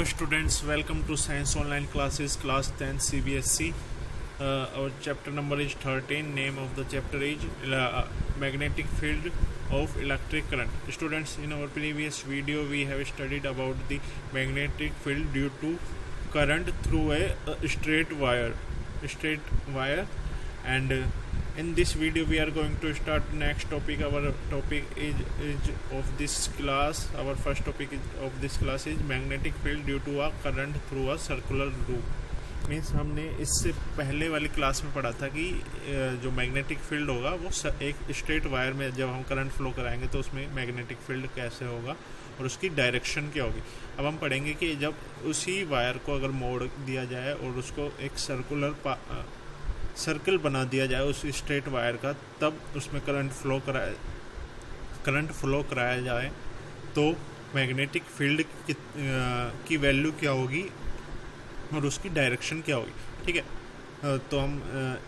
Hello students, welcome to Science Online Classes, Class 10 CBSE. Our chapter number is 13. Name of the chapter is Magnetic Field of Electric Current. Students, in our previous video we have studied about the magnetic field due to current through a straight wire and in this video we are going to start next topic. Our topic is of this class. Our first topic of this class is magnetic field due to a current through a circular loop. Means हमने इससे पहले वाली class में पढ़ा था कि जो magnetic field होगा वो एक स्ट्रेट वायर में जब हम करंट फ्लो कराएंगे तो उसमें मैग्नेटिक फील्ड कैसे होगा और उसकी डायरेक्शन क्या होगी. अब हम पढ़ेंगे कि जब उसी वायर को अगर मोड़ दिया जाए और उसको एक सर्कल बना दिया जाए उस स्ट्रेट वायर का, तब उसमें करंट फ्लो कराया जाए तो मैग्नेटिक फील्ड की वैल्यू क्या होगी और उसकी डायरेक्शन क्या होगी. ठीक है, तो हम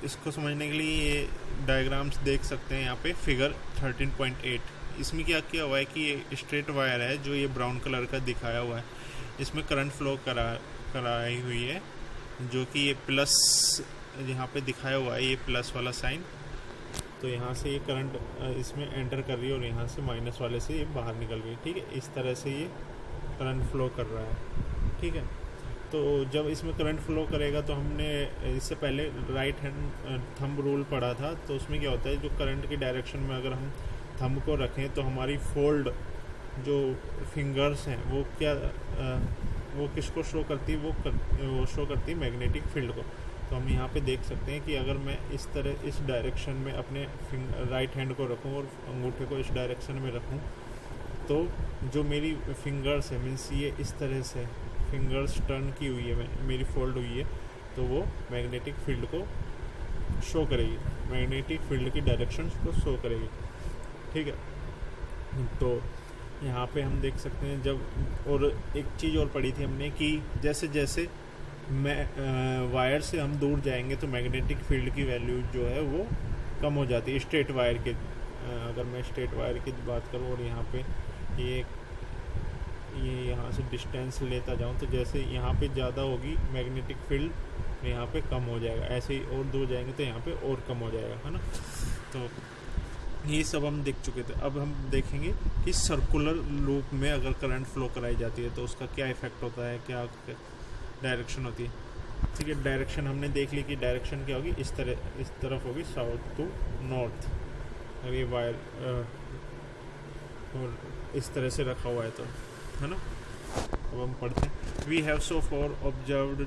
इसको समझने के लिए ये डायग्राम्स देख सकते हैं. यहाँ पे फिगर 13.8. इसमें क्या किया हुआ है कि ये स्ट्रेट वायर है जो ये ब्राउन कलर का दिखाया हुआ है. इसमें करंट फ्लो कराई हुई है जो कि ये प्लस यहाँ पे दिखाया हुआ है, ये प्लस वाला साइन. तो यहाँ से ये करंट इसमें एंटर कर रही है और यहाँ से माइनस वाले से ये बाहर निकल रही है. ठीक है, इस तरह से ये करंट फ्लो कर रहा है. ठीक है, तो जब इसमें करंट फ्लो करेगा तो हमने इससे पहले राइट हैंड थंब रूल पढ़ा था. तो उसमें क्या होता है, जो करंट की डायरेक्शन में अगर हम थंब को रखें तो हमारी फोल्ड जो फिंगर्स हैं वो किसको शो करती है, वो शो करती है मैग्नेटिक फील्ड को. तो हम यहाँ पे देख सकते हैं कि अगर मैं इस तरह इस डायरेक्शन में अपने राइट हैंड को रखूँ और अंगूठे को इस डायरेक्शन में रखूँ तो जो मेरी फिंगर्स है मीन्स ये इस तरह से फिंगर्स टर्न की हुई है, मेरी फोल्ड हुई है, तो वो मैग्नेटिक फील्ड को शो करेगी, मैग्नेटिक फील्ड की डायरेक्शन को शो करेगी. ठीक है, तो यहाँ पे हम देख सकते हैं जब, और एक चीज़ और पढ़ी थी हमने कि जैसे जैसे वायर से हम दूर जाएंगे तो मैग्नेटिक फील्ड की वैल्यू जो है वो कम हो जाती है स्ट्रेट वायर के. अगर मैं स्ट्रेट वायर की बात करूँ और यहाँ पे ये यहाँ से डिस्टेंस लेता जाऊँ तो जैसे यहाँ पे ज़्यादा होगी मैग्नेटिक फील्ड, यहाँ पे कम हो जाएगा. ऐसे ही और दूर जाएंगे तो यहाँ पे और कम हो जाएगा, है ना. तो ये सब हम देख चुके थे. अब हम देखेंगे कि सर्कुलर लूप में अगर करंट फ्लो कराई जाती है तो उसका क्या इफ़ेक्ट होता है, क्या डायरेक्शन होती है. ठीक है, डायरेक्शन हमने देख ली कि डायरेक्शन क्या होगी, इस तरफ होगी साउथ टू नॉर्थ. अगर ये वायर और इस तरह से रखा हुआ है तो, है ना. अब हम पढ़ते हैं. We have so far observed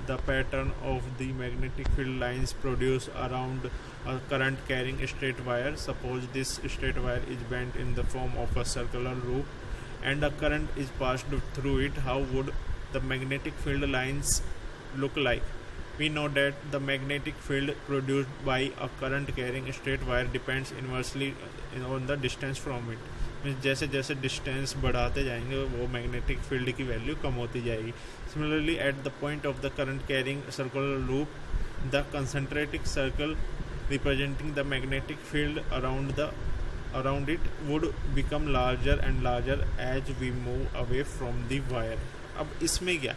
the pattern of the magnetic field lines produce around a current carrying a straight wire. Suppose this straight wire is bent in the form of a circular loop and a current is passed through it. How would the magnetic field lines look like? We know that the magnetic field produced by a current carrying a straight wire depends inversely on the distance from it. जैसे जैसे distance बढ़ाते जाएंगे वो magnetic field की value कम होती जाएगी. Similarly at the point of the current carrying circular loop the concentric circle representing the magnetic field around it would become larger and larger as we move away from the wire. अब इसमें क्या,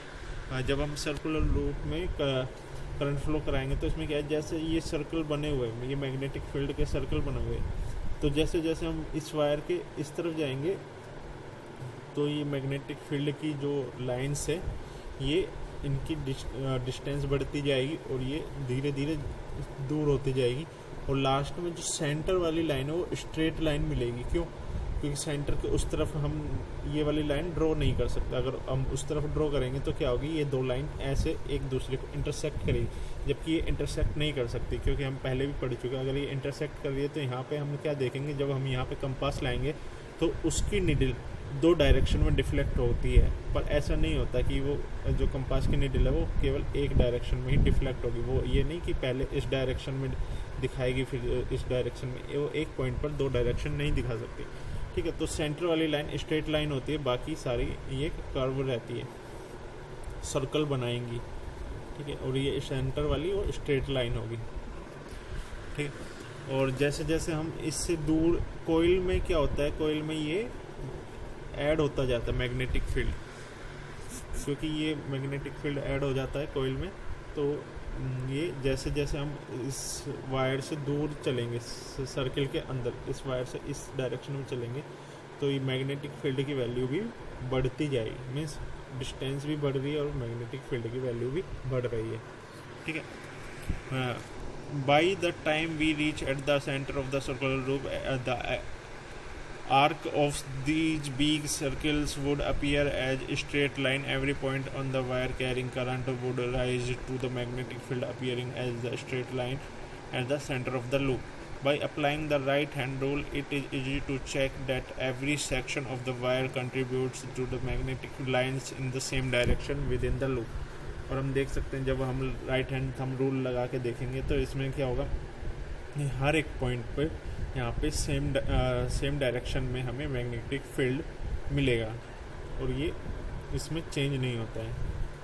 जब हम circular loop में current flow कराएंगे तो इसमें क्या है, जैसे ये सर्कल बने हुए हैं, ये मैग्नेटिक फील्ड के सर्कल बने हुए हैं, तो जैसे जैसे हम इस वायर के इस तरफ जाएंगे तो ये मैग्नेटिक फील्ड की जो लाइन्स है ये इनकी डिस्टेंस बढ़ती जाएगी और ये धीरे धीरे दूर होती जाएगी और लास्ट में जो सेंटर वाली लाइन है वो स्ट्रेट लाइन मिलेगी. क्यों? क्योंकि सेंटर के उस तरफ हम ये वाली लाइन ड्रॉ नहीं कर सकते. अगर हम उस तरफ ड्रॉ करेंगे तो क्या होगी, ये दो लाइन ऐसे एक दूसरे को इंटरसेक्ट करेगी, जबकि ये इंटरसेक्ट नहीं कर सकती क्योंकि हम पहले भी पढ़ चुके हैं. अगर ये इंटरसेक्ट कर रही है तो यहाँ पे हम क्या देखेंगे, जब हम यहाँ पे कंपास लाएंगे तो उसकी निडल दो डायरेक्शन में डिफ्लेक्ट होती है. पर ऐसा नहीं होता कि वो जो कंपास की निडल है वो केवल एक डायरेक्शन में ही डिफ्लेक्ट होगी. वो ये नहीं कि पहले इस डायरेक्शन में दिखाएगी फिर इस डायरेक्शन में, वो एक पॉइंट पर दो डायरेक्शन नहीं दिखा सकती. ठीक है, तो सेंटर वाली लाइन स्ट्रेट लाइन होती है, बाकी सारी ये कर्व रहती है, सर्कल बनाएंगी. ठीक है, और ये सेंटर वाली वो स्ट्रेट लाइन होगी. ठीक है, और जैसे जैसे हम इससे दूर, कोइल में क्या होता है, कोइल में ये ऐड होता जाता है मैग्नेटिक फील्ड क्योंकि ये मैग्नेटिक फील्ड ऐड हो जाता है कोयल में, तो ये जैसे जैसे हम इस वायर से दूर चलेंगे सर्किल के अंदर, इस वायर से इस डायरेक्शन में चलेंगे, तो ये मैग्नेटिक फील्ड की वैल्यू भी बढ़ती जाएगी, मीन्स डिस्टेंस भी बढ़ रही है और मैग्नेटिक फील्ड की वैल्यू भी बढ़ रही है, ठीक है। By the time we reach at the centre of the circular loop, the arc of these big circles would appear as a straight line. Every point on the wire carrying current would rise to the magnetic field appearing as a straight line at the center of the loop. By applying the right hand rule, it is easy to check that every section of the wire contributes to the magnetic lines in the same direction within the loop. और हम देख सकते हैं जब हम right hand thumb rule लगा के देखेंगे तो इसमें क्या होगा, हर एक पॉइंट पे यहाँ पे सेम डायरेक्शन में हमें मैग्नेटिक फील्ड मिलेगा और ये इसमें चेंज नहीं होता है,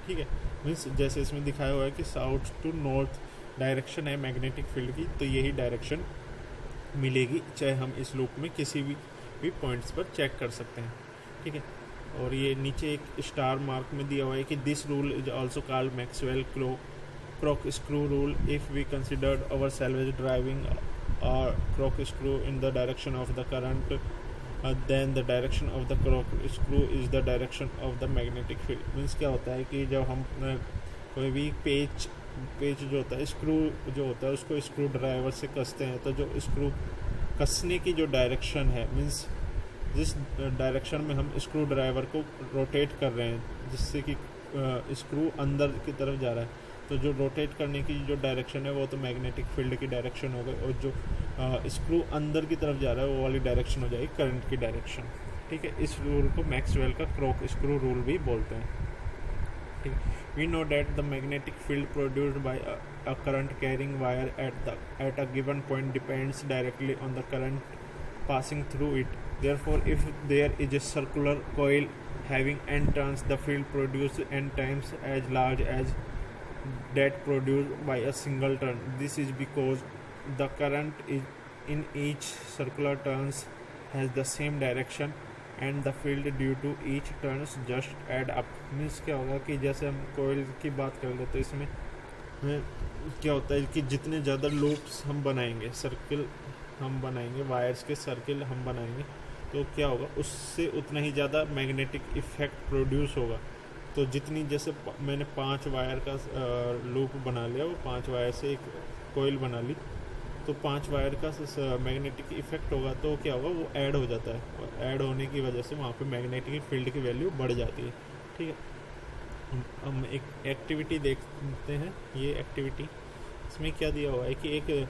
ठीक है। मीन्स जैसे इसमें दिखाया हुआ है कि साउथ टू नॉर्थ डायरेक्शन है मैग्नेटिक फील्ड की, तो यही डायरेक्शन मिलेगी चाहे हम इस लूप में किसी भी पॉइंट्स पर चेक कर सकते हैं, ठीक है। और ये नीचे एक स्टार मार्क में दिया हुआ है कि this rule is also called Maxwell corkscrew rule. If we considered ourselves driving our corkscrew in the direction of the current, then the direction of the corkscrew is the direction of the magnetic field. Means क्या होता है कि जब हम कोई भी पेच जो होता है, स्क्रू जो होता है, उसको स्क्रू ड्राइवर से कसते हैं, तो जो स्क्रू कसने की जो डायरेक्शन है, मीन्स जिस डायरेक्शन में हम स्क्रू ड्राइवर को रोटेट कर रहे हैं जिससे कि स्क्रू अंदर की तरफ जा रहा है, तो जो रोटेट करने की जो डायरेक्शन है वो तो मैग्नेटिक फील्ड की डायरेक्शन हो गई, और जो स्क्रू अंदर की तरफ जा रहा है वो वाली डायरेक्शन हो जाएगी करंट की डायरेक्शन, ठीक है। इस रूल को मैक्सवेल का corkscrew रूल भी बोलते हैं, ठीक है। We know that the magnetic field produced by a current carrying wire at a given point depends directly on the current passing through it. Therefore, if there is a circular coil having n turns, the field produces n times as large as that produced by a single turn. This is because the current in each circular turns has the same direction and the field due to each turns just add up. Means क्या होगा कि जैसे हम coil की बात कर लेते तो इसमें क्या होता है कि जितने ज़्यादा लूप्स हम बनाएंगे, सर्किल हम बनाएंगे, वायर्स के सर्किल हम बनाएंगे, तो क्या होगा, उससे उतना ही ज़्यादा मैग्नेटिक इफ़ेक्ट प्रोड्यूस होगा। तो जितनी, जैसे मैंने 5 वायर का लूप बना लिया, वो 5 वायर से एक कोयल बना ली, तो 5 वायर का मैग्नेटिक इफ़ेक्ट होगा, तो क्या होगा, वो ऐड हो जाता है, और ऐड होने की वजह से वहाँ पे मैग्नेटिक फील्ड की वैल्यू बढ़ जाती है, ठीक है। हम एक एक्टिविटी देखते हैं। ये एक्टिविटी, इसमें क्या दिया हुआ है कि एक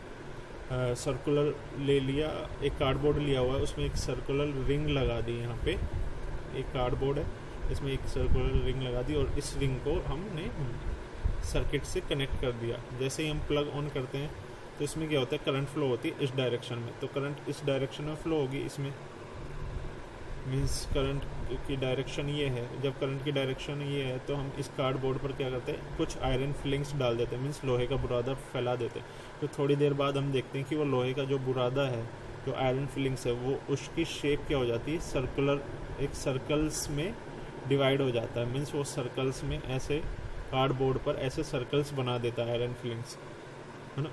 सर्कुलर ले लिया, एक कार्डबोर्ड लिया हुआ है, उसमें एक सर्कुलर रिंग लगा दी। यहाँ पे एक कार्डबोर्ड है, इसमें एक सर्कुलर रिंग लगा दी और इस रिंग को हमने सर्किट से कनेक्ट कर दिया। जैसे ही हम प्लग ऑन करते हैं तो इसमें क्या होता है, करंट फ्लो होती है इस डायरेक्शन में, तो करंट इस डायरेक्शन में फ्लो होगी। इसमें मीन्स करंट की डायरेक्शन ये है। जब करंट की डायरेक्शन ये है तो हम इस कार्डबोर्ड पर क्या करते हैं, कुछ आयरन फिलिंग्स डाल देते हैं, मीन्स लोहे का बुरादा फैला देते हैं। तो थोड़ी देर बाद हम देखते हैं कि वो लोहे का जो बुरादा है, जो आयरन फिलिंग्स है, वो उसकी शेप क्या हो जाती है, सर्कुलर, एक सर्कल्स में डिवाइड हो जाता है। मीन्स वो सर्कल्स में ऐसे कार्डबोर्ड पर ऐसे सर्कल्स बना देता है आयरन फिलिंग्स, है ना।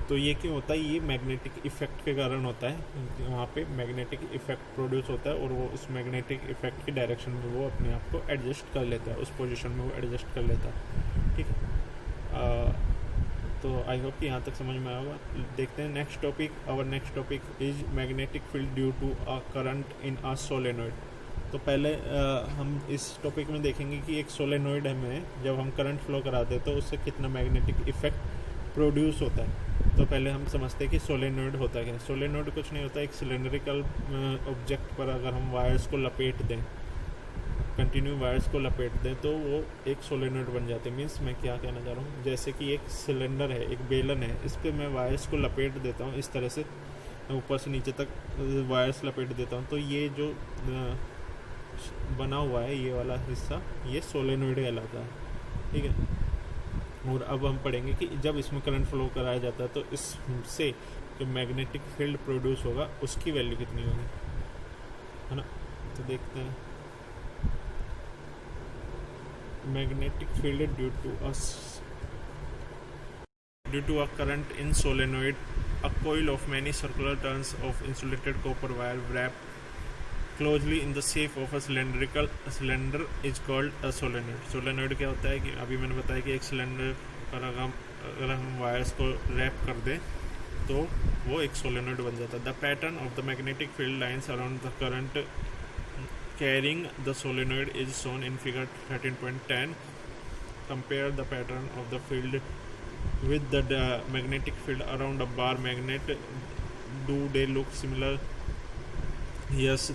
तो ये क्यों होता है, ये मैग्नेटिक इफ़ेक्ट के कारण होता है। वहाँ पे मैग्नेटिक इफ़ेक्ट प्रोड्यूस होता है और वो उस मैग्नेटिक इफ़ेक्ट की डायरेक्शन में वो अपने आप को एडजस्ट कर लेता है, उस पोजीशन में वो एडजस्ट कर लेता है, ठीक है। तो आई होप कि यहाँ तक समझ में आया होगा। देखते हैं next topic. Our next topic is magnetic field due to a current in a solenoid. तो पहले हम इस टॉपिक में देखेंगे कि एक सोलेनॉइड में जब हम करंट फ्लो कराते हैं तो उससे कितना मैग्नेटिक इफ़ेक्ट प्रोड्यूस होता है। तो पहले हम समझते हैं कि सोलेनॉइड होता है क्या। सोलेनॉइड कुछ नहीं होता, एक सिलेंड्रिकल ऑब्जेक्ट पर अगर हम वायर्स को लपेट दें, कंटिन्यू वायर्स को लपेट दें, तो वो एक सोलेनॉइड बन जाते हैं। मीन्स मैं क्या कहना चाह रहा हूँ, जैसे कि एक सिलेंडर है, एक बेलन है, इस पर मैं वायर्स को लपेट देता हूँ, इस तरह से ऊपर से नीचे तक वायर्स लपेट देता हूँ, तो ये जो बना हुआ है ये वाला हिस्सा, ये सोलेनॉइड कहलाता है, ठीक है। और अब हम पढ़ेंगे कि जब इसमें करंट फ्लो कराया जाता है तो इससे जो मैग्नेटिक फील्ड प्रोड्यूस होगा उसकी वैल्यू कितनी होगी, है ना। तो देखते हैं। magnetic field due to a current in solenoid. A coil of many circular turns of insulated copper wire wrapped closely in the shape of a cylindrical cylinder is called a solenoid. solenoid क्या होता है कि अभी मैंने बताया कि एक cylinder पर अगर हम वायर्स को रैप कर दें तो वो एक सोलेनोइड बन जाता है. The pattern of the magnetic field lines around the current carrying the solenoid is shown in figure 13.10. Compare the pattern of the field with the magnetic field around a bar magnet. Do they look similar? Yes,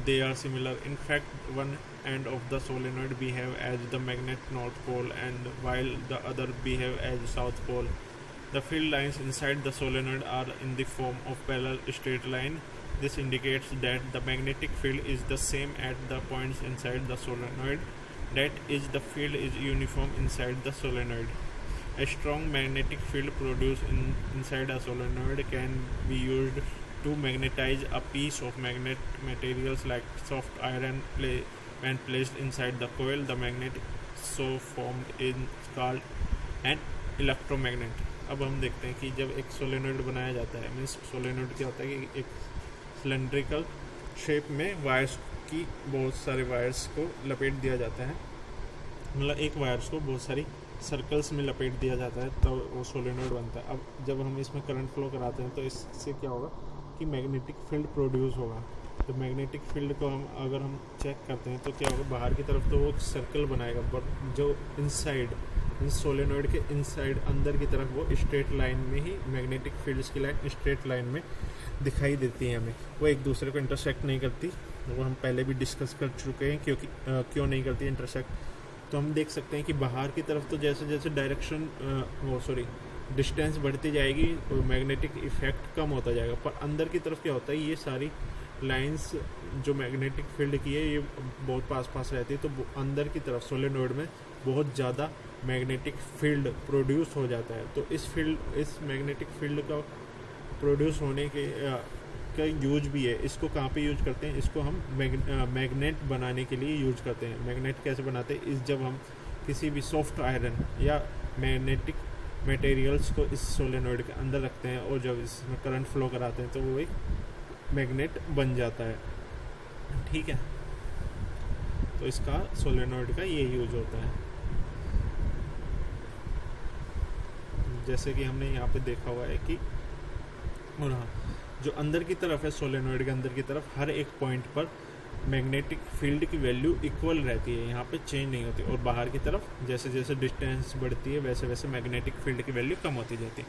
they are similar. In fact, one end of the solenoid behave as the magnet north pole, and while the other behave as south pole. The field lines inside the solenoid are in the form of parallel straight line. This indicates that the magnetic field is the same at the points inside the solenoid. That is, the field is uniform inside the solenoid. A strong magnetic field produced inside a solenoid can be used to magnetize a piece of magnet materials like soft iron. When placed inside the coil, the magnet so formed is called an electromagnet. अब हम देखते हैं कि जब एक solenoid बनाया जाता है, मीन्स सोलेनोइड क्या होता है कि एक सिलेंड्रिकल शेप में वायर्स की बहुत सारे वायर्स को लपेट दिया जाता है, मतलब एक वायर्स को बहुत सारी सर्कल्स में लपेट दिया जाता है तो वो सोलेनोइड बनता है. अब जब हम इसमें करंट फ्लो कराते हैं तो इससे क्या होगा कि मैग्नेटिक फील्ड प्रोड्यूस होगा. तो मैग्नेटिक फील्ड को अगर हम चेक करते हैं तो क्या होगा, बाहर की तरफ तो वो सर्कल बनाएगा, बट जो इनसाइड इस सोलेनोइड के इनसाइड अंदर की तरफ वो स्ट्रेट लाइन में ही मैग्नेटिक फील्ड्स की लाइन स्ट्रेट लाइन में दिखाई देती है हमें. वो एक दूसरे को इंटरसेक्ट नहीं करती. वो हम पहले भी डिस्कस कर चुके हैं क्योंकि क्यों नहीं करती इंटरसेक्ट. तो हम देख सकते हैं कि बाहर की तरफ तो जैसे जैसे डायरेक्शन डिस्टेंस बढ़ती जाएगी और मैग्नेटिक इफेक्ट कम होता जाएगा, पर अंदर की तरफ क्या होता है, ये सारी लाइंस जो मैग्नेटिक फील्ड की है ये बहुत पास रहती है, तो अंदर की तरफ सोलेनोइड में बहुत ज़्यादा मैग्नेटिक फील्ड प्रोड्यूस हो जाता है. तो इस मैग्नेटिक फील्ड का प्रोड्यूस होने के का यूज भी है. इसको कहाँ पे यूज करते हैं, इसको हम मैग्नेट बनाने के लिए यूज करते हैं. मैग्नेट कैसे बनाते हैं, जब हम किसी भी सॉफ्ट आयरन या मैग्नेटिक मटेरियल्स को इस सोलेनोइड के अंदर रखते हैं और जब इसमें करंट फ्लो कराते हैं तो वो एक मैग्नेट बन जाता है. ठीक है, तो इसका सोलेनोइड का ये यूज होता है. जैसे कि हमने यहाँ पे देखा हुआ है कि और हाँ, जो अंदर की तरफ है सोलेनोइड के अंदर की तरफ हर एक पॉइंट पर मैग्नेटिक फील्ड की वैल्यू इक्वल रहती है, यहाँ पे चेंज नहीं होती. और बाहर की तरफ जैसे जैसे डिस्टेंस बढ़ती है वैसे वैसे मैग्नेटिक फील्ड की वैल्यू कम होती जाती है.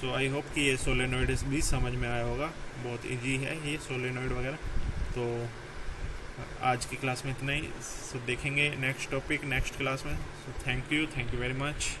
सो आई होप कि ये सोलेनोइड भी समझ में आया होगा. बहुत इजी है ये सोलेनोइड वगैरह. तो आज की क्लास में इतना ही. सो देखेंगे नेक्स्ट टॉपिक नेक्स्ट क्लास में. So thank you very much.